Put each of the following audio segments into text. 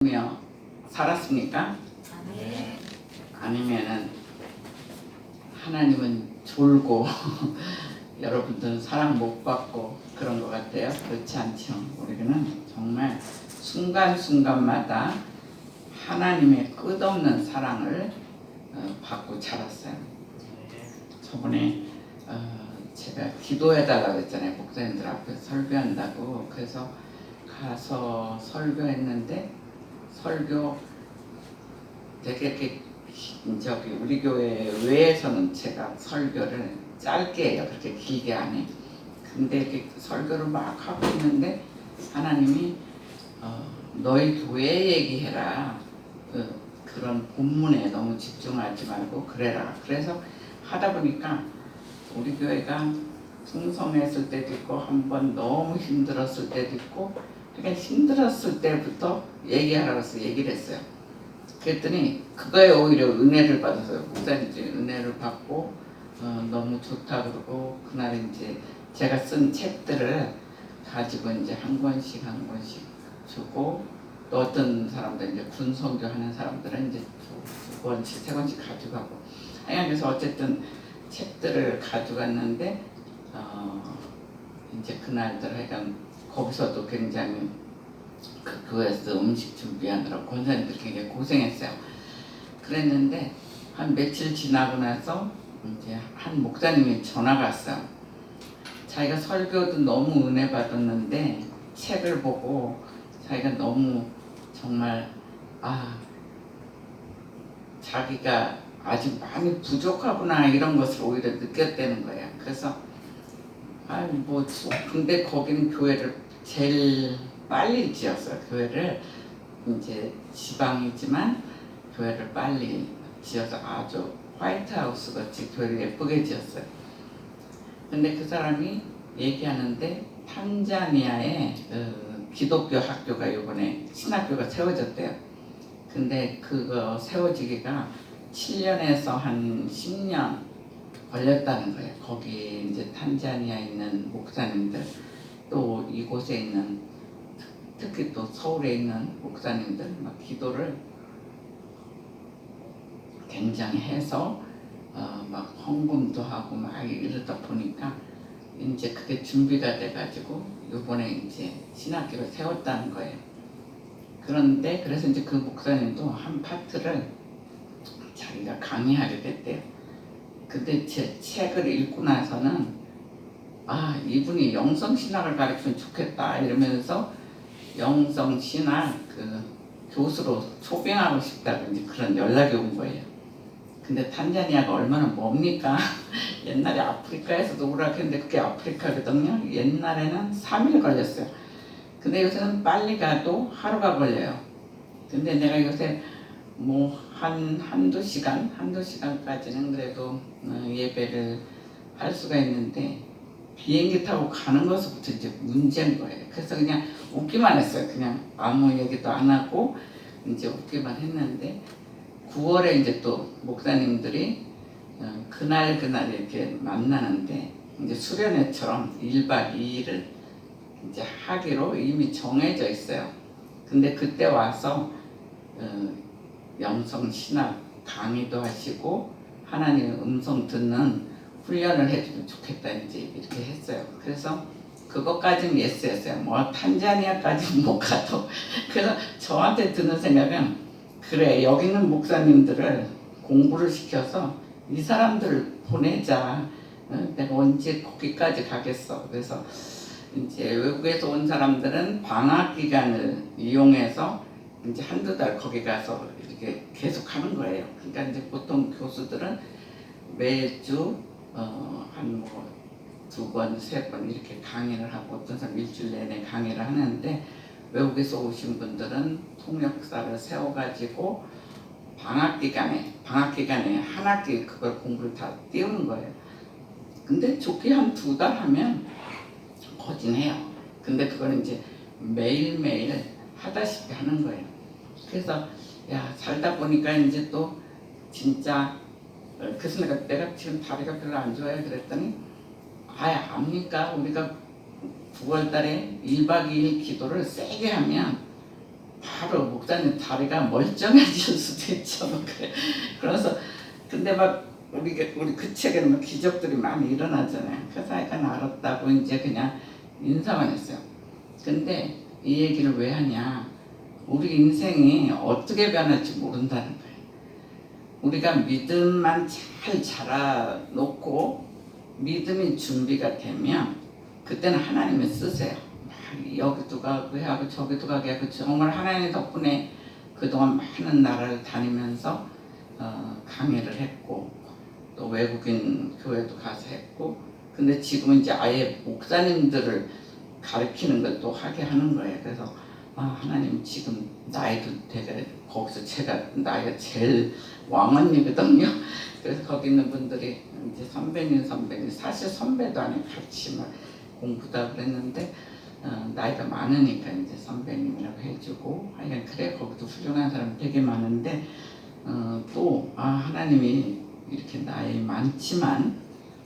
며 살았습니까? 네. 아니면은 하나님은 졸고 여러분들은 사랑 못 받고 그런 것 같아요. 그렇지 않죠. 우리는 정말 순간순간마다 하나님의 끝없는 사랑을 받고 자랐어요. 저번에 제가 기도해달라고 했잖아요. 목사님들 앞에 설교한다고. 그래서 가서 설교했는데 설교 되게 이렇게 우리 교회 외에서는 제가 설교를 짧게 해요. 그렇게 길게 안 해. 근데 이렇게 설교를 막 하고 있는데 하나님이 너희 교회 얘기해라. 그런 본문에 너무 집중하지 말고 그래라. 그래서 하다 보니까 우리 교회가 풍성했을 때도 있고 한번 너무 힘들었을 때도 있고 그러니까 힘들었을 때부터 얘기하라고 해서 얘기를 했어요. 그랬더니 그거에 오히려 은혜를 받아서요. 목사님 이제 은혜를 받고 너무 좋다 그러고 그날 이제 제가 쓴 책들을 가지고 이제 한 권씩 주고 또 어떤 사람들 이제 군선교 하는 사람들은 이제 두 권씩 세 권씩 가져가고 하여간 그래서 어쨌든 책들을 가져갔는데 이제 그날들 하여간 거기서도 굉장히 그 교회에서 음식 준비하느라 권사님들이 굉장히 고생했어요. 그랬는데 한 며칠 지나고 나서 이제 한 목사님이 전화가 왔어요. 자기가 설교도 너무 은혜 받았는데 책을 보고 자기가 너무 정말 자기가 아직 많이 부족하구나 이런 것을 오히려 느꼈다는 거예요. 그래서 근데 거기는 교회를 제일 빨리 지었어요. 교회를 이제 지방이지만 교회를 빨리 지어서 아주 화이트하우스 같이 교회를 예쁘게 지었어요. 근데 그 사람이 얘기하는데 탄자니아에 기독교 학교가 이번에 신학교가 세워졌대요. 근데 그거 세워지기가 7년에서 한 10년 걸렸다는 거예요. 거기 이제 탄자니아에 있는 목사님들 또 이곳에 있는 특히 또 서울에 있는 목사님들 막 기도를 굉장히 해서 막 헌금도 하고 막 이러다 보니까 이제 그게 준비가 돼가지고 이번에 이제 신학교를 세웠다는 거예요. 그런데 그래서 이제 그 목사님도 한 파트를 자기가 강의하게 됐대요. 근데 제 책을 읽고 나서는 이분이 영성신학을 가르치면 좋겠다 이러면서 영성신학 그 교수로 초빙하고 싶다고 이제 그런 연락이 온 거예요. 근데 탄자니아가 얼마나 멉니까? 옛날에 아프리카에서도 오락했는데 그게 아프리카거든요. 옛날에는 3일 걸렸어요. 근데 요새는 빨리 가도 하루가 걸려요. 근데 내가 요새 뭐 한두 시간까지는 그래도 예배를 할 수가 있는데 비행기 타고 가는 것부터 이제 문제인 거예요. 그래서 그냥 웃기만 했어요. 그냥 아무 얘기도 안 하고 이제 웃기만 했는데 9월에 이제 또 목사님들이 그날 이렇게 만나는데 이제 수련회처럼 1박 2일을 이제 하기로 이미 정해져 있어요. 근데 그때 와서 영성 신학 강의도 하시고 하나님의 음성 듣는 훈련을 해주면 좋겠다 이제 이렇게 했어요. 그래서 그것까지는 예스였어요. 뭐 탄자니아까지는 못 가도 그래서 저한테 드는 생각은 그래 여기 있는 목사님들을 공부를 시켜서 이 사람들을 보내자. 내가 언제 거기까지 가겠어. 그래서 이제 외국에서 온 사람들은 방학 기간을 이용해서 이제 한두 달 거기 가서 이렇게 계속 하는 거예요. 그러니까 이제 보통 교수들은 매주 한 뭐 2번, 3번 이렇게 강의를 하고 어떤 사람 일주일 내내 강의를 하는데 외국에서 오신 분들은 통역사를 세워가지고 방학 기간에 한 학기 그걸 공부를 다 띄우는 거예요. 근데 좋게 한 2달 하면 거진해요. 근데 그걸 이제 매일매일 하다시피 하는 거예요. 그래서 살다 보니까 이제 또 진짜 그래서 내가 지금 다리가 별로 안 좋아요 그랬더니 압니까? 우리가 9월 달에 1박 2일 기도를 세게 하면 바로 목사님 다리가 멀쩡해질 수도 있죠. 뭐 그래. 그래서 근데 막 우리 그 책에는 막 기적들이 많이 일어나잖아요. 그래서 약간 알았다고 이제 그냥 인사만 했어요. 근데 이 얘기를 왜 하냐? 우리 인생이 어떻게 변할지 모른다는 거예요. 우리가 믿음만 잘 자라놓고 믿음이 준비가 되면 그때는 하나님을 쓰세요. 막 여기도 가고 하고 저기도 가게 하고 정말 하나님 덕분에 그동안 많은 나라를 다니면서 강의를 했고 또 외국인 교회도 가서 했고 근데 지금은 이제 아예 목사님들을 가르치는 걸 또 하게 하는 거예요. 그래서 하나님 지금 나이도 되게 거기서 제가 나이가 제일 왕언니거든요. 그래서 거기 있는 분들이 이제 선배님 사실 선배도 아니고 같이 막 공부다 그랬는데 나이가 많으니까 이제 선배님이라고 해주고 하여간 그래 거기도 훌륭한 사람 되게 많은데 또 하나님이 이렇게 나이 많지만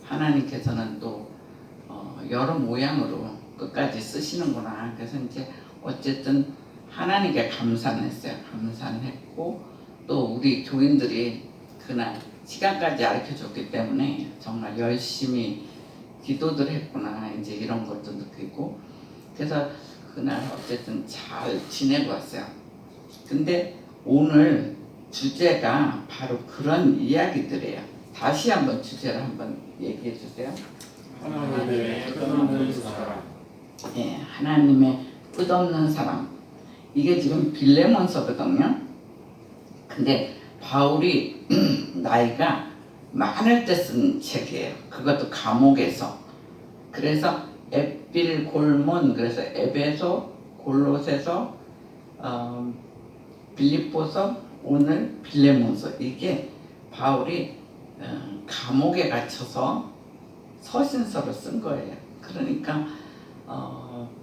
하나님께서는 또 여러 모양으로 끝까지 쓰시는구나. 그래서 이제 어쨌든 하나님께 감사는 했어요. 감사는 했고 또 우리 교인들이 그날 시간까지 가르쳐줬기 때문에 정말 열심히 기도들 했구나 이제 이런 것도 느끼고 그래서 그날 어쨌든 잘 지내고 왔어요. 근데 오늘 주제가 바로 그런 이야기들이에요. 다시 한번 주제를 한번 얘기해 주세요. 하나님의 끝없는 사랑. 예, 하나님의 끝없는 사랑. 이게 지금 빌레몬서거든요. 근데 바울이 나이가 많을 때 쓴 책이에요. 그것도 감옥에서. 그래서 에필골몬, 그래서 에베소, 골로새서, 빌립보서, 오늘 빌레몬서. 이게 바울이 감옥에 갇혀서 서신서를 쓴 거예요. 그러니까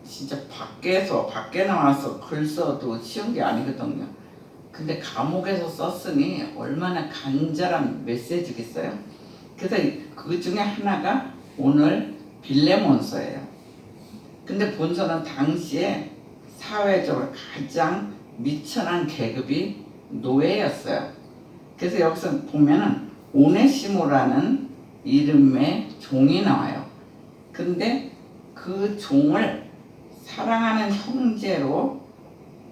진짜 밖에 나와서 글 써도 쉬운 게 아니거든요. 근데 감옥에서 썼으니 얼마나 간절한 메시지겠어요. 그래서 그 중에 하나가 오늘 빌레몬서예요. 근데 본서는 당시에 사회적으로 가장 미천한 계급이 노예였어요. 그래서 여기서 보면은 오네시모라는 이름의 종이 나와요. 근데 그 종을 사랑하는 형제로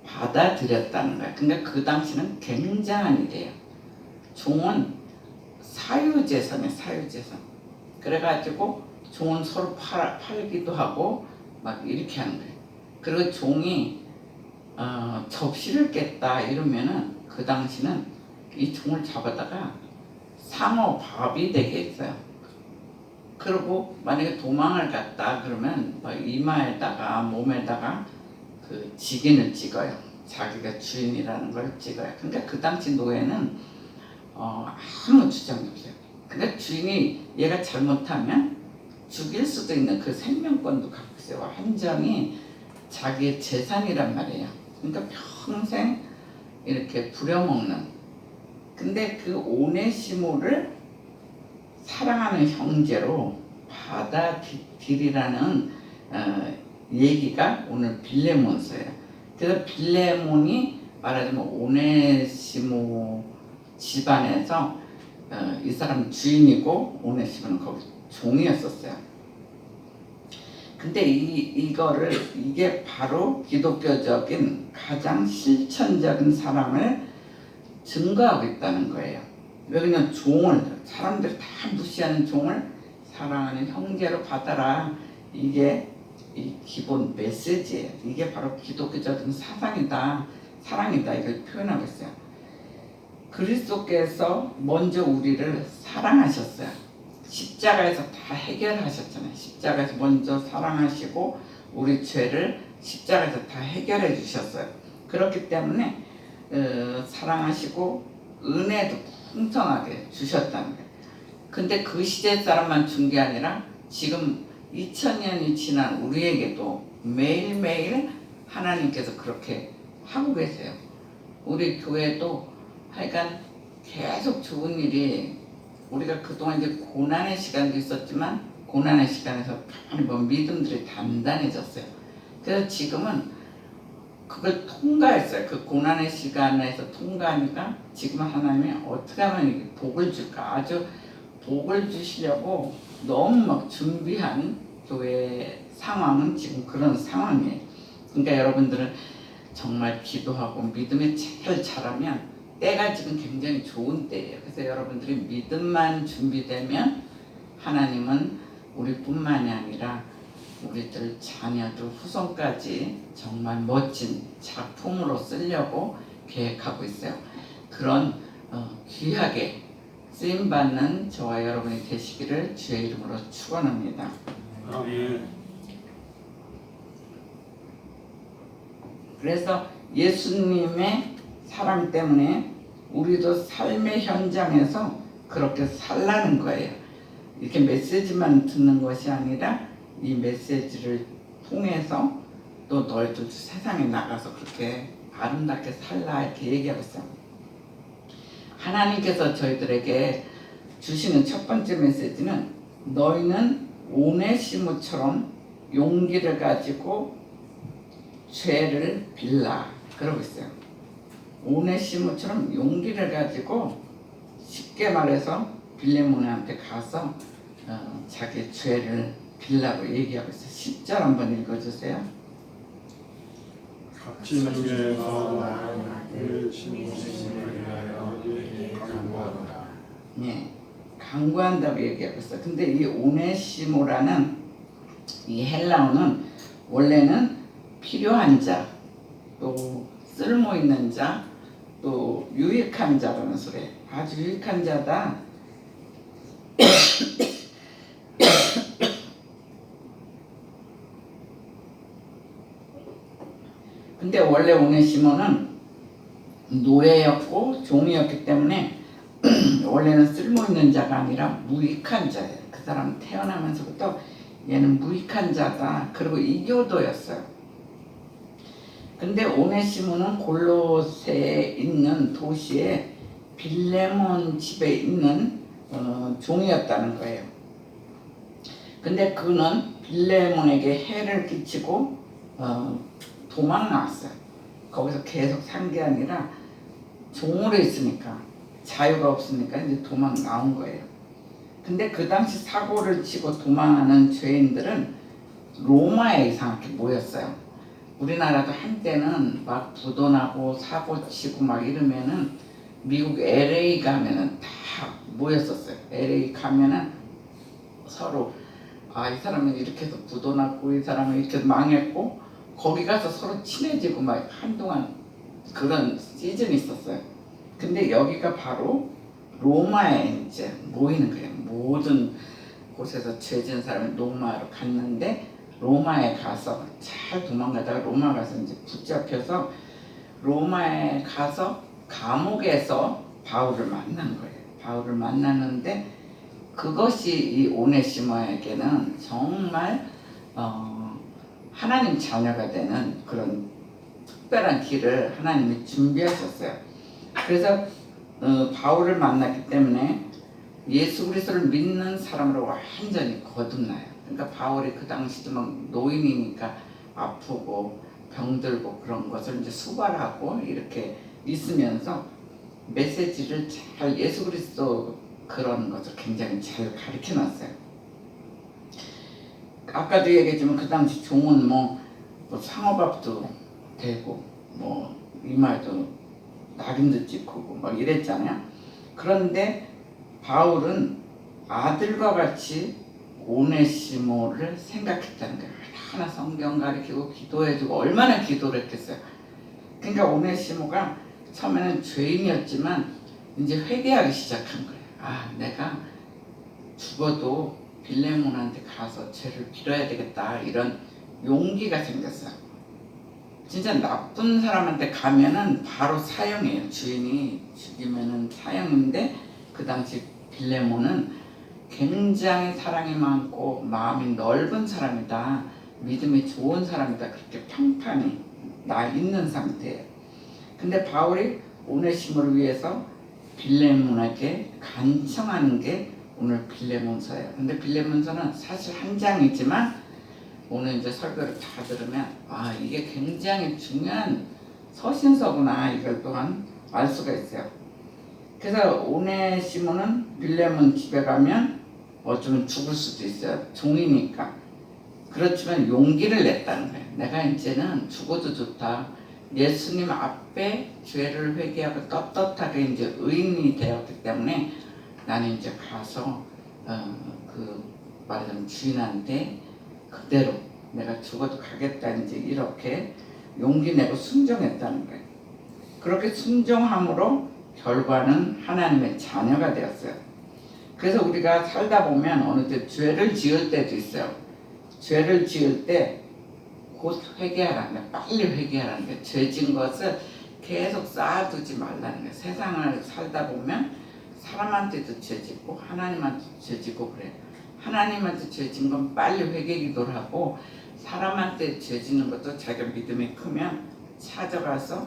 받아들였다는 거예요. 그러니까 그 당시는 굉장한 일이에요. 종은 사유재산이에요. 사유재산. 그래가지고 종은 서로 팔기도 하고 막 이렇게 하는 거예요. 그리고 종이 접시를 깼다 이러면은 그 당시는 이 종을 잡아다가 상어 밥이 되게 했어요. 그리고 만약에 도망을 갔다 그러면 이마에다가 몸에다가 그 직인을 찍어요. 자기가 주인이라는 걸 찍어요. 그러니까 그 당시 노예는 아무 주장이 없어요. 그러니까 주인이 얘가 잘못하면 죽일 수도 있는 그 생명권도 갖고 있어요. 한정이 자기의 재산이란 말이에요. 그러니까 평생 이렇게 부려먹는. 근데 그 오네시모를 사랑하는 형제로 받아들이라는 얘기가 오늘 빌레몬서예요. 그래서 빌레몬이 말하자면 오네시모 집안에서 이 사람 주인이고 오네시모는 거기 종이었었어요. 근데 이게 바로 기독교적인 가장 실천적인 사랑을 증거하고 있다는 거예요. 왜 그냥 종을 사람들이 다 무시하는 종을 사랑하는 형제로 받아라. 이게 이 기본 메시지예요. 이게 바로 기독교적인 사상이다. 사랑이다. 이걸 표현하고 있어요. 그리스도께서 먼저 우리를 사랑하셨어요. 십자가에서 다 해결하셨잖아요. 십자가에서 먼저 사랑하시고 우리 죄를 십자가에서 다 해결해 주셨어요. 그렇기 때문에 사랑하시고 은혜도 풍성하게 주셨다는 거예요. 근데 그 시대 사람만 준 게 아니라 지금 2000년이 지난 우리에게도 매일매일 하나님께서 그렇게 하고 계세요. 우리 교회도 하여간 계속 좋은 일이 우리가 그동안 이제 고난의 시간도 있었지만 고난의 시간에서 가만히 보면 믿음들이 단단해졌어요. 그래서 지금은 그걸 통과했어요. 그 고난의 시간에서 통과하니까 지금 하나님이 어떻게 하면 이게 복을 줄까? 아주 복을 주시려고 너무 막 준비한 교회 상황은 지금 그런 상황이에요. 그러니까 여러분들은 정말 기도하고 믿음에 제일 잘하면 때가 지금 굉장히 좋은 때예요. 그래서 여러분들이 믿음만 준비되면 하나님은 우리뿐만이 아니라 우리들 자녀들 후손까지 정말 멋진 작품으로 쓰려고 계획하고 있어요. 그런 귀하게 쓰임받는 저와 여러분이 되시기를 주의 이름으로 축원합니다. 아멘. 그래서 예수님의 사랑 때문에 우리도 삶의 현장에서 그렇게 살라는 거예요. 이렇게 메시지만 듣는 것이 아니라 이 메시지를 통해서 또 너희들 세상에 나가서 그렇게 아름답게 살라 이렇게 얘기하고 있어요. 하나님께서 저희들에게 주시는 첫 번째 메시지는 너희는 오네시모처럼 용기를 가지고 죄를 빌라 그러고 있어요. 오네시모처럼 용기를 가지고 쉽게 말해서 빌레몬한테 가서 자기 죄를 빌라고 얘기하고 있어요. 10절 한번 읽어주세요. 값진 중에서 나를 신부심을 위하여 간구하노라. 예, 강구한다고 얘기하고 있어요. 근데 이 오네시모라는 이 헬라어는 원래는 필요한 자, 또 쓸모 있는 자, 또 유익한 자라는 소리예요. 아주 유익한 자다. 근데 원래 오네시모는 노예였고 종이었기 때문에 원래는 쓸모 있는 자가 아니라 무익한 자예요. 그 사람 태어나면서부터 얘는 무익한 자다. 그리고 이교도였어요. 근데 오네시모는 골로새에 있는 도시에 빌레몬 집에 있는 종이었다는 거예요. 근데 그는 빌레몬에게 해를 끼치고 도망 나왔어요. 거기서 계속 산 게 아니라 종으로 있으니까 자유가 없으니까 이제 도망 나온 거예요. 근데 그 당시 사고를 치고 도망하는 죄인들은 로마에 이상하게 모였어요. 우리나라도 한때는 막 부도나고 사고 치고 막 이러면은 미국 LA 가면은 다 모였었어요. LA 가면은 서로 이 사람은 이렇게 해서 부도났고 이 사람은 이렇게 망했고 거기 가서 서로 친해지고 막 한동안 그런 시즌이 있었어요. 근데 여기가 바로 로마에 이제 모이는 거예요. 모든 곳에서 죄 지은 사람이 로마로 갔는데 로마에 가서 잘 도망가다가 로마 가서 이제 붙잡혀서 로마에 가서 감옥에서 바울을 만난 거예요. 바울을 만나는데 그것이 이 오네시모에게는 정말 하나님 자녀가 되는 그런 특별한 길을 하나님이 준비하셨어요. 그래서 바울을 만났기 때문에 예수 그리스도를 믿는 사람으로 완전히 거듭나요. 그러니까 바울이 그 당시도 막 노인이니까 아프고 병들고 그런 것을 이제 수발하고 이렇게 있으면서 메시지를 잘 예수 그리스도 그런 것을 굉장히 잘 가르쳐 놨어요. 아까도 얘기했지만 그 당시 종은 뭐 상어밥도 되고 뭐 이마에도 낙인도 찍고 막 이랬잖아요. 그런데 바울은 아들과 같이 오네시모를 생각했다는 거예요. 하나 성경 가르치고 기도해주고 얼마나 기도를 했겠어요. 그러니까 오네시모가 처음에는 죄인이었지만 이제 회개하기 시작한 거예요. 내가 죽어도 빌레몬한테 가서 죄를 빌어야 되겠다 이런 용기가 생겼어요. 진짜 나쁜 사람한테 가면은 바로 사형이에요. 주인이 죽이면은 사형인데 그 당시 빌레몬은 굉장히 사랑이 많고 마음이 넓은 사람이다. 믿음이 좋은 사람이다. 그렇게 평판이 나 있는 상태예요. 근데 바울이 오네시모를 위해서 빌레몬에게 간청하는 게 오늘 빌레몬서예요. 근데 빌레몬서는 사실 한 장이지만 오늘 이제 설교를 다 들으면 아 이게 굉장히 중요한 서신서구나 이걸 또한 알 수가 있어요. 그래서 오네시모는 빌레몬 집에 가면 어쩌면 죽을 수도 있어요. 종이니까. 그렇지만 용기를 냈다는 거예요. 내가 이제는 죽어도 좋다. 예수님 앞에 죄를 회개하고 떳떳하게 이제 의인이 되었기 때문에 나는 이제 가서 그 말하자면 주인한테 그대로 내가 죽어도 가겠다 이제 이렇게 용기 내고 순종했다는 거예요. 그렇게 순종함으로 결과는 하나님의 자녀가 되었어요. 그래서 우리가 살다 보면 어느 때 죄를 지을 때도 있어요. 죄를 지을 때 곧 회개하라는 거예요. 빨리 회개하라는 거예요. 죄 진 것을 계속 쌓아두지 말라는 거예요. 세상을 살다 보면 사람한테도 죄 짓고 하나님한테도 죄 짓고 그래요. 하나님한테 죄 진 건 빨리 회개 기도를 하고 사람한테 죄 짓는 것도 자기가 믿음이 크면 찾아가서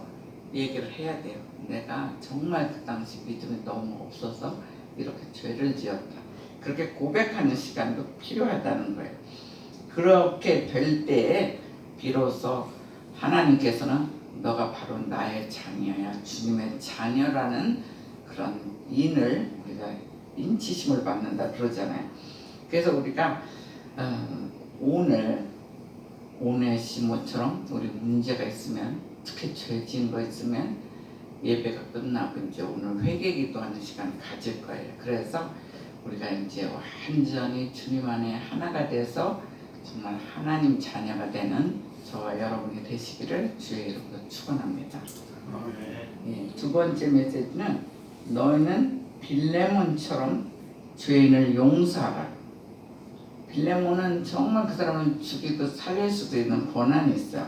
얘기를 해야 돼요. 내가 정말 그 당시 믿음이 너무 없어서 이렇게 죄를 지었다. 그렇게 고백하는 시간도 필요하다는 거예요. 그렇게 될 때에 비로소 하나님께서는 너가 바로 나의 자녀야, 주님의 자녀라는 그런 인을 우리가 인치심을 받는다 그러잖아요. 그래서 우리가 오늘 오네시모처럼 우리 문제가 있으면 특히 죄 지은 거 있으면 예배가 끝나고 이제 오늘 회개 기도하는 시간 가질 거예요. 그래서 우리가 이제 완전히 주님 안에 하나가 돼서 정말 하나님 자녀가 되는 저와 여러분이 되시기를 주의 이름으로 축원합니다. 예, 두 번째 메시지는 너희는 빌레몬처럼 죄인을 용서하라. 빌레몬은 정말 그 사람은 죽이고 살릴 수도 있는 권한이 있어요.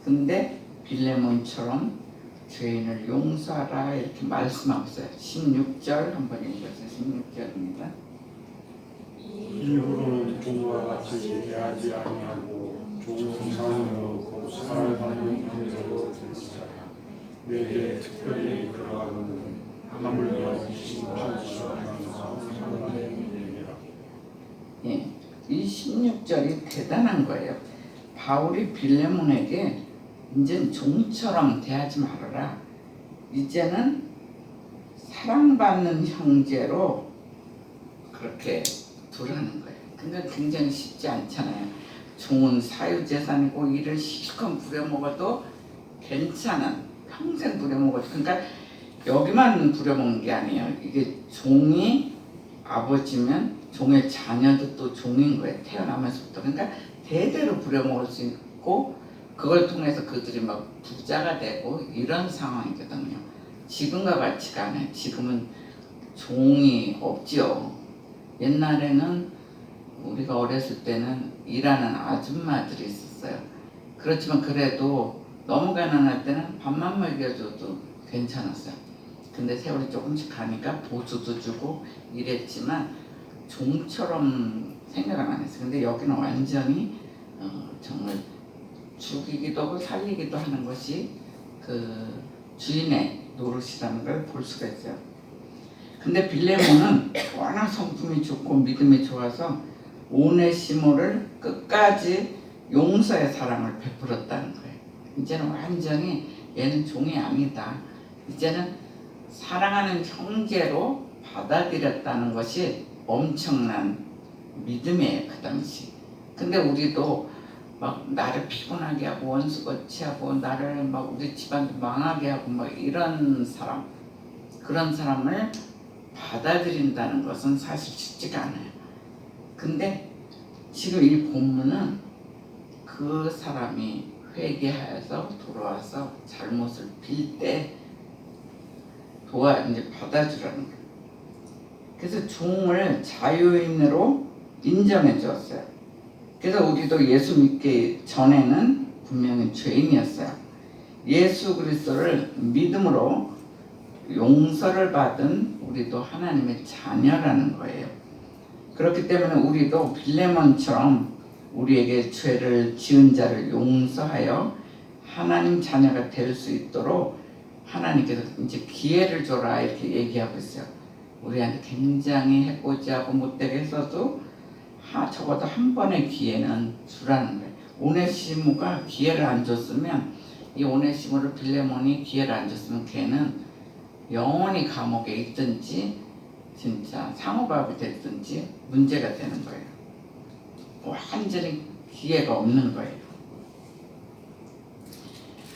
근데 빌레몬처럼 죄인을 용서하라 이렇게 말씀하고 있어요. 16절 한번 읽어주세요. 16절입니다. 이후로는 종과 같이 대하지 아니하고 종 정상으로 살아가는 형제로 되시라. 내게 특별히 그러하거든 하물며 신방하면서 하나님의 얘기라. 예, 이 16절이 대단한 거예요. 바울이 빌레몬에게 이제 종처럼 대하지 말아라. 이제는 사랑받는 형제로 그렇게 두라는 거예요. 그러니까 굉장히 쉽지 않잖아요. 종은 사유재산이고 이를 실컷 부려먹어도 괜찮은 평생 부려먹어도 그러니까 여기만 부려먹는 게 아니에요. 이게 종이 아버지면 종의 자녀도 또 종인 거예요. 태어나면서부터. 그러니까 대대로 부려먹을 수 있고 그걸 통해서 그들이 막 부자가 되고 이런 상황이거든요. 지금과 같지가 않아요. 지금은 종이 없죠. 옛날에는 우리가 어렸을 때는 일하는 아줌마들이 있었어요. 그렇지만 그래도 너무 가난할 때는 밥만 먹여줘도 괜찮았어요. 근데 세월이 조금씩 가니까 보수도 주고 이랬지만 종처럼 생각을 안 했어요. 근데 여기는 완전히 정말 죽이기도 하고 살리기도 하는 것이 그 주인의 노릇이라는 걸 볼 수가 있어요. 근데 빌레몬은 워낙 성품이 좋고 믿음이 좋아서 오네시모를 끝까지 용서의 사랑을 베풀었다는 거예요. 이제는 완전히 얘는 종이 아니다. 이제는 사랑하는 형제로 받아들였다는 것이 엄청난 믿음이에요. 그 당시. 근데 우리도 막 나를 피곤하게 하고 원수같이 하고 나를 막 우리 집안도 망하게 하고 막 이런 사람, 그런 사람을 받아들인다는 것은 사실 쉽지가 않아요. 근데 지금 이 본문은 그 사람이 회개하여서 돌아와서 잘못을 빌 때 이제 받아주라는 거예요. 그래서 종을 자유인으로 인정해 주었어요. 그래서 우리도 예수 믿기 전에는 분명히 죄인이었어요. 예수 그리스도를 믿음으로 용서를 받은 우리도 하나님의 자녀라는 거예요. 그렇기 때문에 우리도 빌레몬처럼 우리에게 죄를 지은 자를 용서하여 하나님 자녀가 될 수 있도록 하나님께서 이제 기회를 줘라 이렇게 얘기하고 있어요. 우리한테 굉장히 해코지하고 못되게 했어도 적어도 한 번의 기회는 주라는 거예요. 오네시모가 기회를 안 줬으면, 이 오네시모를 빌레몬이 기회를 안 줬으면 걔는 영원히 감옥에 있든지 진짜 상호박이 됐든지 문제가 되는 거예요. 완전히 기회가 없는 거예요.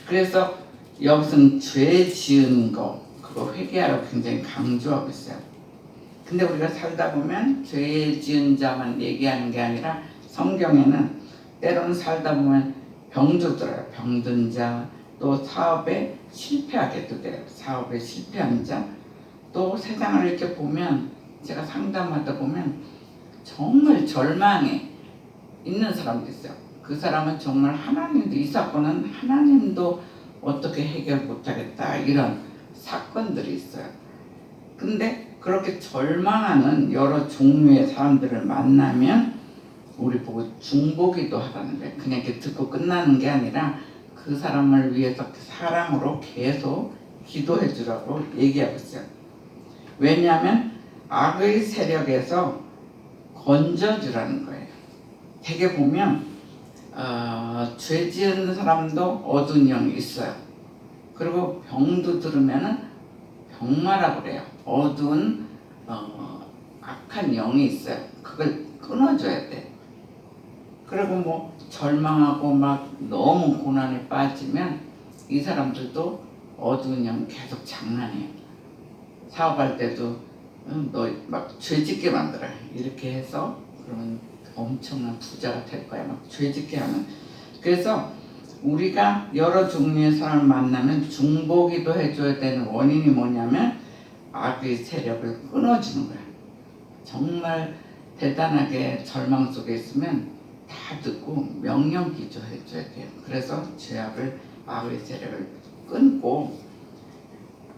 그래서 여기서는 죄 지은 거, 그거 회개하라고 굉장히 강조하고 있어요. 근데 우리가 살다 보면 죄 지은 자만 얘기하는 게 아니라 성경에는 때로는 살다 보면 병도 들어요. 병든 자, 또 사업에 실패하게도 돼요. 사업에 실패한 자, 또 세상을 이렇게 보면, 제가 상담하다 보면 정말 절망에 있는 사람도 있어요. 그 사람은 정말 하나님도, 이 사건은 하나님도 어떻게 해결 못하겠다, 이런 사건들이 있어요. 근데 그렇게 절망하는 여러 종류의 사람들을 만나면 우리 보고 중보기도 하라는 거예요. 그냥 이렇게 듣고 끝나는 게 아니라 그 사람을 위해서 사랑으로 계속 기도해 주라고 얘기하고 있어요. 왜냐하면 악의 세력에서 건져주라는 거예요. 되게 보면 죄 지은 사람도 어두운 영이 있어요. 그리고 병도 들으면은 병마라고 그래요. 어두운 악한 영이 있어요. 그걸 끊어줘야 돼. 그리고 뭐 절망하고 막 너무 고난에 빠지면 이 사람들도 어두운 영 계속 장난해요. 사업할 때도 너 막 죄짓게 만들어, 이렇게 해서 그러면 엄청난 부자가 될 거야, 막 죄짓게 하면. 그래서 우리가 여러 종류의 사람을 만나면 중보기도 해줘야 되는 원인이 뭐냐면 악의 세력을 끊어주는 거야. 정말 대단하게 절망 속에 있으면 다 듣고 명령 기도해줘야 돼요. 그래서 죄악을, 악의 세력을 끊고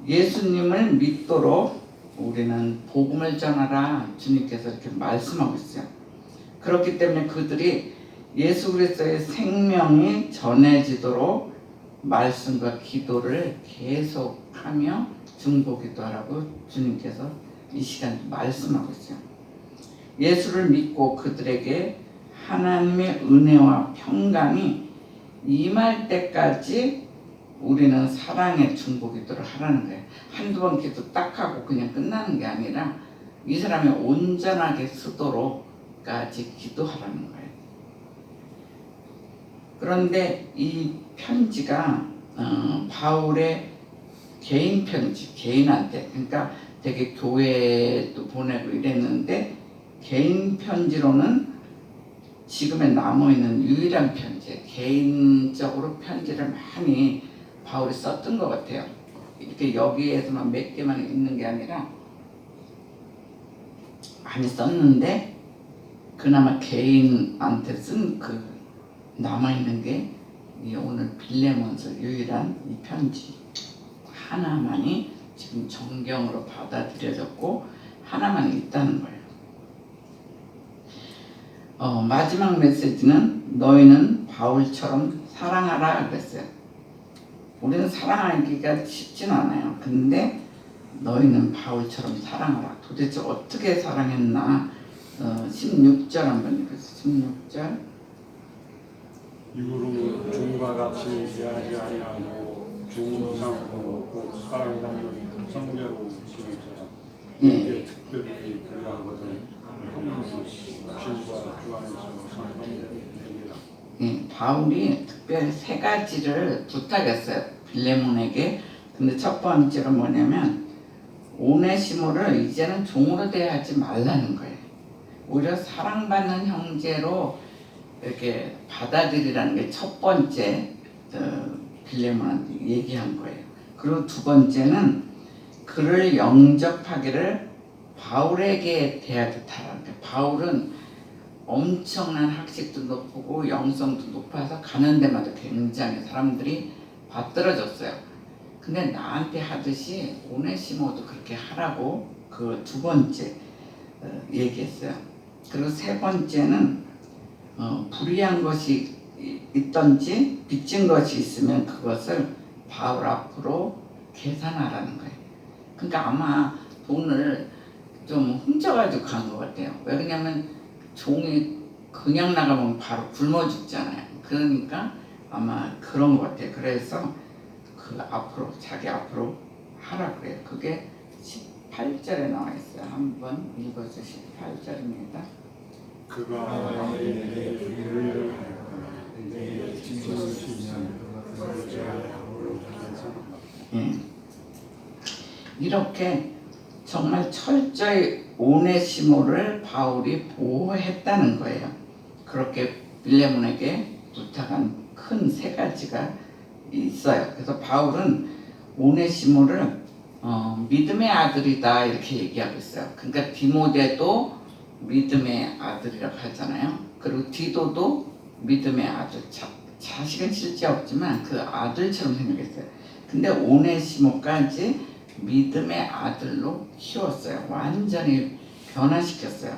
예수님을 믿도록 우리는 복음을 전하라, 주님께서 이렇게 말씀하고 있어요. 그렇기 때문에 그들이 예수 그리스도의 생명이 전해지도록 말씀과 기도를 계속하며 중보기도 하라고 주님께서 이 시간 말씀하고 있어요. 예수를 믿고 그들에게 하나님의 은혜와 평강이 임할 때까지 우리는 사랑의 중보기도를 하라는 거예요. 한두 번 기도 딱 하고 그냥 끝나는 게 아니라 이 사람이 온전하게 쓰도록까지 기도하라는 거예요. 그런데 이 편지가 바울의 개인 편지, 개인한테, 그러니까 되게 교회도 보내고 이랬는데 개인 편지로는 지금에 남아있는 유일한 편지, 개인적으로 편지를 많이 바울이 썼던 것 같아요. 이렇게 여기에서만 몇 개만 있는 게 아니라 많이 썼는데 그나마 개인한테 쓴 그 남아있는 게 이 오늘 빌레몬서 유일한 이 편지 하나만이 지금 정경으로 받아들여졌고 하나만 있다는 거예요. 마지막 메시지는 너희는 바울처럼 사랑하라 그랬어요. 우리는 사랑하기가 쉽진 않아요. 근데 너희는 바울처럼 사랑하라. 도대체 어떻게 사랑했나? 16절 한번 읽으세요. 16절. 이후로 종과 같이 대하지 아니하고 좋은 상으로 곧 사랑하는 성대로 지내자. 이게 특별히 그리하거든 신과 주 안에서 상관되리라. 바울이 특별히 세 가지를 부탁했어요, 빌레몬에게. 근데 첫 번째가 뭐냐면 오네시모를 이제는 종으로 대하지 말라는 거예요. 오히려 사랑받는 형제로 이렇게 받아들이라는 게 첫 번째 빌레몬한테 얘기한 거예요. 그리고 두 번째는 그를 영접하기를 바울에게 대하듯하라는 거예요. 바울은 엄청난 학식도 높고 영성도 높아서 가는 데마다 굉장히 사람들이 받들어졌어요. 근데 나한테 하듯이 오네시모도 그렇게 하라고 그 두 번째 얘기했어요. 그리고 세 번째는 불의한 것이 있든지 빚진 것이 있으면 그것을 바울 앞으로 계산하라는 거예요. 그러니까 아마 돈을 좀 훔쳐가지고 간 것 같아요. 왜냐면 종이 그냥 나가면 바로 굶어 죽잖아요. 그러니까 아마 그런 것 같아요. 그래서 그 앞으로 자기 앞으로 하라 그래요. 그게 18절에 나와 있어요. 한번 읽어서 18절입니다. 그가 너희에게 우리를 내게 징벌시면 이렇게 정말 철저히 오네시모를 바울이 보호했다는 거예요. 그렇게 빌레몬에게 부탁한 큰 세 가지가 있어요. 그래서 바울은 오네시모를 믿음의 아들이다 이렇게 얘기하고 있어요. 그러니까 디모데도 믿음의 아들이라고 하잖아요. 그리고 디도도 믿음의 아들. 자식은 실제 없지만 그 아들처럼 생각했어요. 근데 오네시모까지 믿음의 아들로 키웠어요. 완전히 변화시켰어요.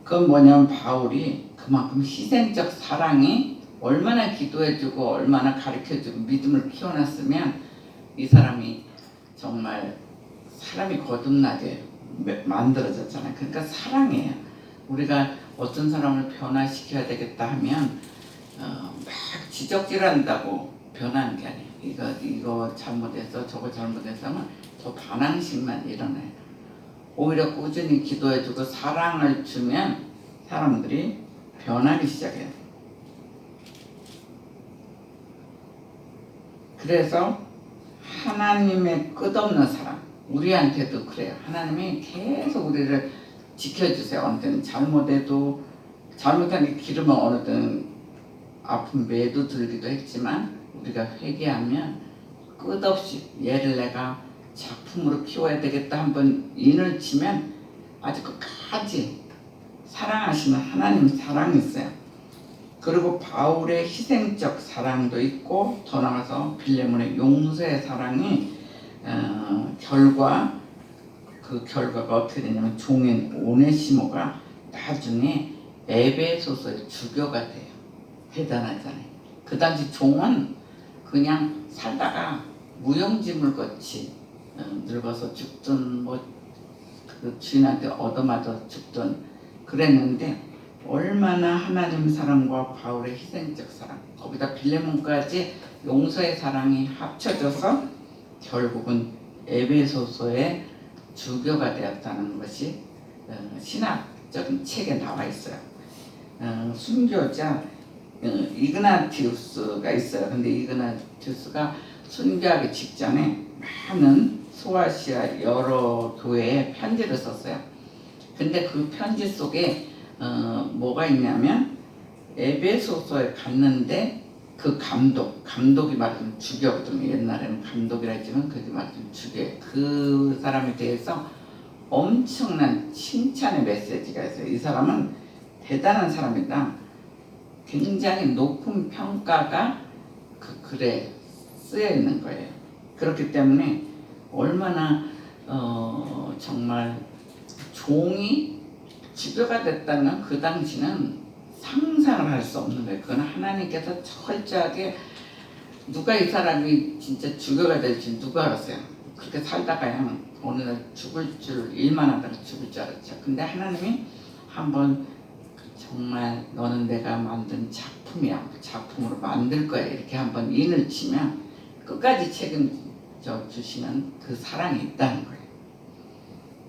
그건 뭐냐면 바울이 그만큼 희생적 사랑이 얼마나 기도해주고 얼마나 가르쳐주고 믿음을 키워놨으면 이 사람이 정말 사람이 거듭나게 만들어졌잖아요. 그러니까 사랑이에요. 우리가 어떤 사람을 변화시켜야 되겠다 하면 막 지적질한다고 변하는 게 아니에요. 이거 잘못해서 저거 잘못해서 하면 더 반항식만 일어나요. 오히려 꾸준히 기도해주고 사랑을 주면 사람들이 변하기 시작해요. 그래서 하나님의 끝없는 사랑, 우리한테도 그래요. 하나님이 계속 우리를 지켜주세요. 어느 때는 잘못해도 잘못한 게 기르면 어느 때는 아픈 매도 들기도 했지만 우리가 회개하면 끝없이 얘를 내가 작품으로 키워야 되겠다 한번 인을 치면 아주 끝까지 사랑하시는 하나님 사랑이 있어요. 그리고 바울의 희생적 사랑도 있고 더 나아가서 빌레몬의 용서의 사랑이 그 결과가 어떻게 되냐면 종인 오네시모가 나중에 에베소서의 주교가 돼요. 대단하잖아요. 그 당시 종은 그냥 살다가 무용지물 같이 늙어서 죽든 그 주인한테 얻어맞아 죽든 그랬는데 얼마나 하나님 사랑과 바울의 희생적 사랑 거기다 빌레몬까지 용서의 사랑이 합쳐져서 결국은 에베소서의 주교가 되었다는 것이 신학적인 책에 나와 있어요. 순교자 이그나티우스가 있어요. 근데 이그나티우스가 순교하기 직전에 많은 소아시아 여러 교회에 편지를 썼어요. 근데 그 편지 속에 뭐가 있냐면 에베소서에 갔는데 그 감독이 말하면 주교거든요. 옛날에는 감독이라 했지만 그게 말하면 주교예요. 그 사람에 대해서 엄청난 칭찬의 메시지가 있어요. 이 사람은 대단한 사람이다. 굉장히 높은 평가가 그 글에 쓰여 있는 거예요. 그렇기 때문에 얼마나 정말 종이 주교가 됐다면 그 당시는 상상을 할 수 없는 거예요. 그건 하나님께서 철저하게 누가 이 사람이 진짜 주교가 될지 누가 알았어요. 그렇게 살다가야 어느 날 죽을 줄 일만 하다가 죽을 줄 알았죠. 근데 하나님이 한번 정말 너는 내가 만든 작품이야. 작품으로 만들 거야. 이렇게 한번 인을 치면 끝까지 책임져 주시는 그 사랑이 있다는 거예요.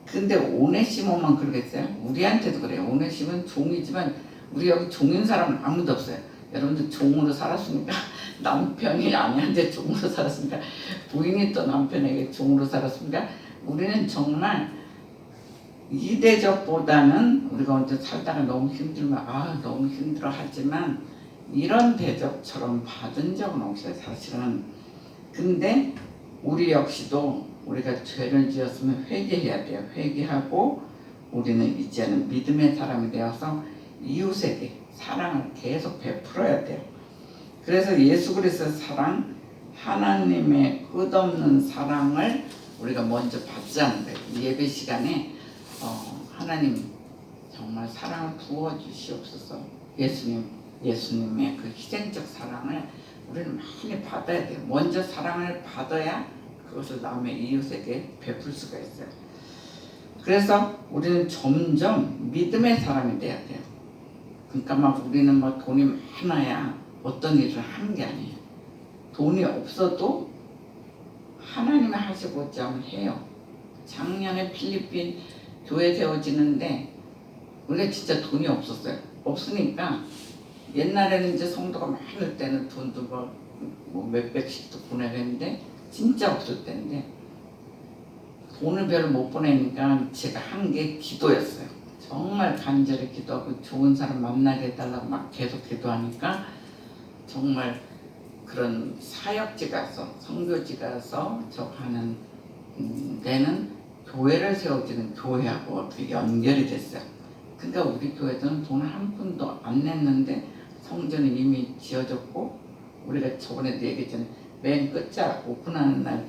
근데 오네시모만 그러겠어요? 우리한테도 그래요. 오네시모는 종이지만 우리 여기 종인 사람은 아무도 없어요. 여러분들 종으로 살았습니까? 남편이 아내한테 종으로 살았습니까? 부인이 또 남편에게 종으로 살았습니까? 우리는 정말 이 대접보다는 우리가 언제 살다가 너무 힘들면 너무 힘들어 하지만 이런 대접처럼 받은 적은 없어요. 사실은. 근데 우리 역시도 우리가 죄를 지었으면 회개해야 돼요. 회개하고 우리는 이제는 믿음의 사람이 되어서 이웃에게 사랑을 계속 베풀어야 돼요. 그래서 예수 그리스도의 사랑, 하나님의 끝없는 사랑을 우리가 먼저 받자는 거예요. 이 예배 시간에 하나님 정말 사랑을 부어주시옵소서. 예수님의 그 희생적 사랑을 우리는 많이 받아야 돼요. 먼저 사랑을 받아야 그것을 남의 이웃에게 베풀 수가 있어요. 그래서 우리는 점점 믿음의 사람이 돼야 돼요. 그러니까 막 우리는 막 돈이 많아야 어떤 일을 하는 게 아니에요. 돈이 없어도 하나님이 하시고자 하면 해요. 작년에 필리핀 교회 세워지는데 우리가 진짜 돈이 없었어요. 없으니까 옛날에는 이제 성도가 많을 때는 돈도 뭐 몇백씩도 보내는데 진짜 없을 때인데 돈을 별로 못 보내니까 제가 한 게 기도였어요. 정말 간절히 기도하고 좋은 사람 만나게 해달라고 막 계속 기도하니까 정말 그런 사역지 가서 선교지 가서 저 가는 데는 교회를 세워지는 교회하고 어떻게 연결이 됐어요. 그러니까 우리 교회는 돈 한 푼도 안 냈는데 성전이 이미 지어졌고 우리가 저번에도 얘기했잖아요. 맨 끝자락 오픈하는 날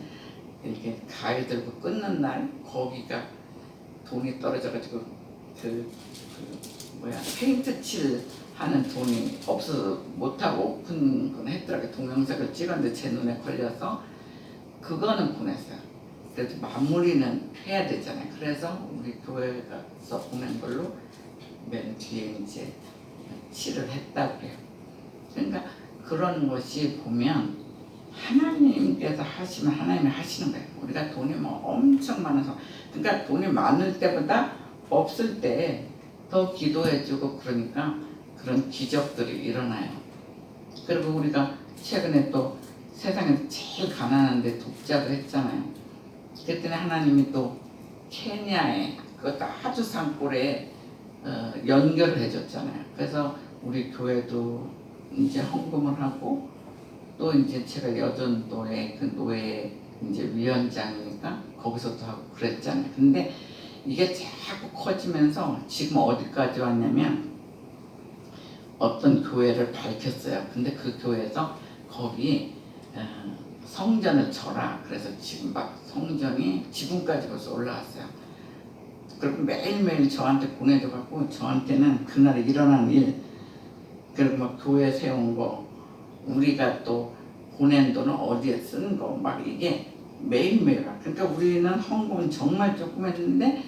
이렇게 가위 들고 끊는 날 거기가 돈이 떨어져가지고 페인트 칠 하는 돈이 없어서 못하고 오픈 했더라고요. 동영상을 찍었는데 제 눈에 걸려서 그거는 보냈어요. 그래도 마무리는 해야 되잖아요. 그래서 우리 교회 가서 보낸 걸로 맨 뒤에 이제 칠을 했다고 그래요. 그러니까 그런 것이 보면 하나님께서 하시면 하나님이 하시는 거예요. 우리가 돈이 뭐 엄청 많아서 그러니까 돈이 많을 때보다 없을 때 더 기도해주고 그러니까 그런 기적들이 일어나요. 그리고 우리가 최근에 또 세상에서 제일 가난한데 독자도 했잖아요. 그랬더니 하나님이 또 케냐에 그것도 아주 산골에 연결을 해줬잖아요. 그래서 우리 교회도 이제 헌금을 하고 또 이제 제가 여전도의 그 노예 이제 위원장이니까 거기서도 하고 그랬잖아요. 근데 이게 자꾸 커지면서 지금 어디까지 왔냐면 어떤 교회를 밝혔어요. 근데 그 교회에서 거기 성전을 쳐라. 그래서 지금 막 성전이 지붕까지 벌써 올라왔어요. 그리고 매일매일 저한테 보내줘갖고 저한테는 그날에 일어난 일 그리고 막 교회 세운 거 우리가 또 보낸 돈은 어디에 쓰는 거 막 이게 매일매일 와. 그러니까 우리는 헌금은 정말 조금 했는데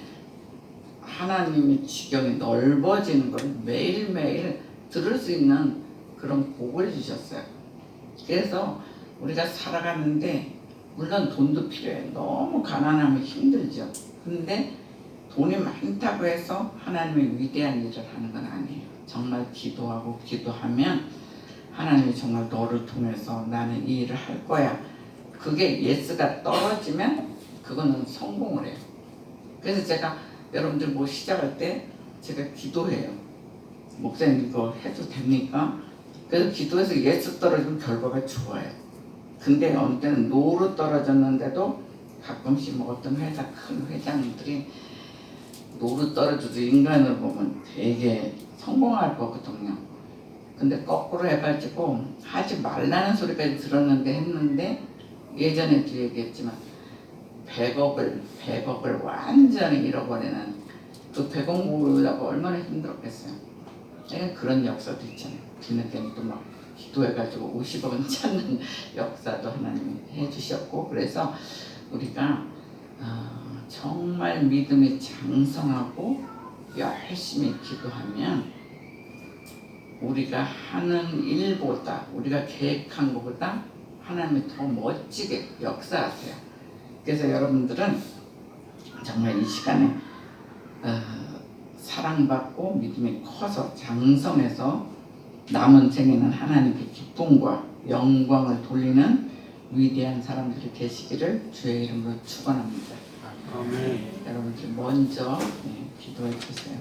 하나님이 지경이 넓어지는 걸 매일매일 들을 수 있는 그런 복을 주셨어요. 그래서 우리가 살아가는데 물론 돈도 필요해요. 너무 가난하면 힘들죠. 근데 돈이 많다고 해서 하나님의 위대한 일을 하는 건 아니에요. 정말 기도하고 기도하면 하나님이 정말 너를 통해서 나는 이 일을 할 거야. 그게 예스가 떨어지면 그거는 성공을 해요. 그래서 제가 여러분들 뭐 시작할 때 제가 기도해요. 목사님 이거 해도 됩니까? 그래서 기도해서 예스 떨어지면 결과가 좋아요. 근데 어느 때는 노로 떨어졌는데도 가끔씩 뭐 어떤 회사 큰 회장들이 노로 떨어져도 인간을 보면 되게 성공할 거거든요. 근데 거꾸로 해가지고 하지 말라는 소리까지 들었는데 했는데 예전에도 얘기했지만 100억을 완전히 잃어버리는 그 100억 모으려고 얼마나 힘들었겠어요. 그런 역사도 있잖아요. 뒤늦게는 또 막 기도해가지고 50억은 찾는 역사도 하나님이 해주셨고 그래서 우리가 정말 믿음이 장성하고 열심히 기도하면 우리가 하는 일보다 우리가 계획한 것보다 하나님이 더 멋지게 역사하세요. 그래서 여러분들은 정말 이 시간에 사랑받고 믿음이 커서 장성해서 남은 생에는 하나님께 기쁨과 영광을 돌리는 위대한 사람들이 되시기를 주의 이름으로 축원합니다. 아멘. 여러분들 먼저 기도해 주세요.